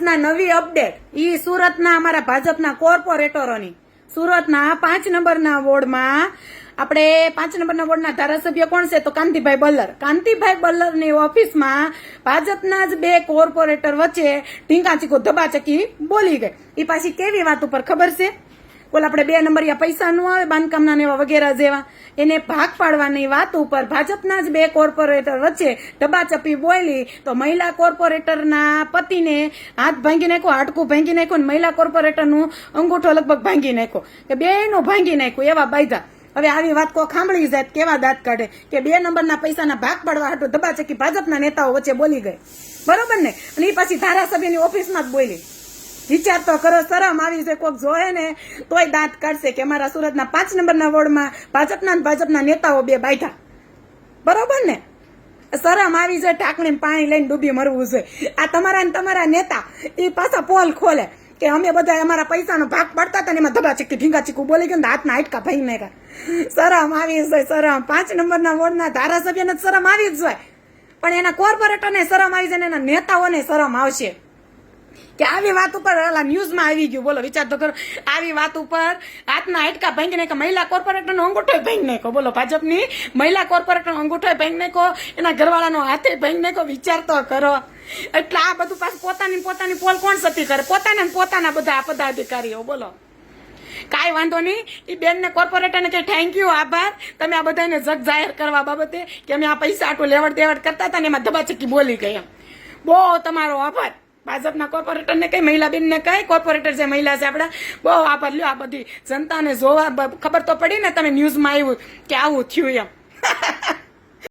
આજના નવી અપડેટ ઈ સુરતના અમારા ભાજપના કોર્પોરેટરોની સુરતના 5 નંબરના વોર્ડમાં આપણે 5 નંબરના વોર્ડના ધારાસભ્ય કોણ છે તો કાંતિભાઈ બલ્લરની ઓફિસમાં ભાજપના જ 2 કોર્પોરેટર વચ્ચે ઢીંકાચીકો ધબાચકી બોલી ગઈ. એ પાછી કેવી વાત ઉપર ખબર છે? બોલ આપણે 2 નંબરિયા પૈસા નું આવે બાંધકામના ને એવા વગેરે જેવા એને ભાગ પાડવાની વાત ઉપર ભાજપના જ 2 કોર્પોરેટર વચ્ચે ધબાચપી બોલી તો મહિલા કોર્પોરેટરના પતિને હાથ ભાંગી નાખ્યો, હાડકું ભાંગી નાખ્યું, મહિલા કોર્પોરેટરનું અંગૂઠો લગભગ ભાંગી નાખ્યો કે 2નું ભાંગી નાખ્યું એવા બાયધા. હવે આવી વાત કો સાંભળી જાય કેવા દાંત કાઢે કે 2 નંબરના પૈસાના ભાગ પાડવા હાટું ધબાચકી ભાજપના નેતાઓ વચ્ચે બોલી ગઈ. બરોબર ને? અને એ પાછી ધારાસભ્યની ઓફિસમાં જ બોલી. વિચાર તો કરો, શરમ આવી છે. કોક જોહે ને તોય દાંત કાઢશે કે અમારા સુરતના 5 નંબરના વોર્ડમાં ભાજપના નેતાઓ 2 બાયઠા. બરોબર ને? શરમ આવી છે. ટાંકણી પાણી લઈને ડૂબી મરવું છે. આ તમારા નેતા એ પાછા પોલ ખોલે કે અમે બધા અમારા પૈસાનો ભાગ પડતા હતા ને એમાં ધબાચકી ઢીંગાચીકું બોલી ગયું હાથના હાડકા ભાઈ નાખ્યા. શરમ આવી છે. શરમ 5 નંબરના વોર્ડના ધારાસભ્યને શરમ આવી જ હોય, પણ એના કોર્પોરેટરને શરમ આવી જાય ને એના નેતાઓને શરમ આવશે કે આવી વાત ઉપર ન્યૂઝમાં આવી ગયું. બોલો વિચાર તો કરો, આવી વાત ઉપર હાથના હાડકા ભાંગી નાખ્યા, મહિલા કોર્પોરેટરનો અંગૂઠો ભાંગી નાખ્યો. બોલો ભાજપની મહિલા કોર્પોરેટરનો અંગૂઠો ભાંગી નાખ્યો, એના ઘરવાળાનો હાથે ભાંગી નાખ્યો. વિચાર તો કરો. એટલે આ બધું પાછું પોતાની પોલ કોણ સતી કરે? પોતાના બધા પદાધિકારીઓ. બોલો કાંઈ વાંધો નહીં. એ બેનને કોર્પોરેટરને કે થેન્ક યુ, આભાર, તમે આ બધાને જગ જાહેર કરવા બાબતે કે અમે આ પૈસા આટલું લેવડ દેવડ કરતા હતા ને એમાં ધબાચકી બોલી ગઈ. એમ બહુ તમારો આભાર. ભાજપના કોર્પોરેટરને કઈ મહિલા બેનને કઈ કોર્પોરેટર છે મહિલા છે આપડા, બહુ આભાર લ્યો. આ બધી જનતાને જોવા ખબર તો પડી ને તમે ન્યૂઝમાં આવ્યું કે આવું થયું એમ.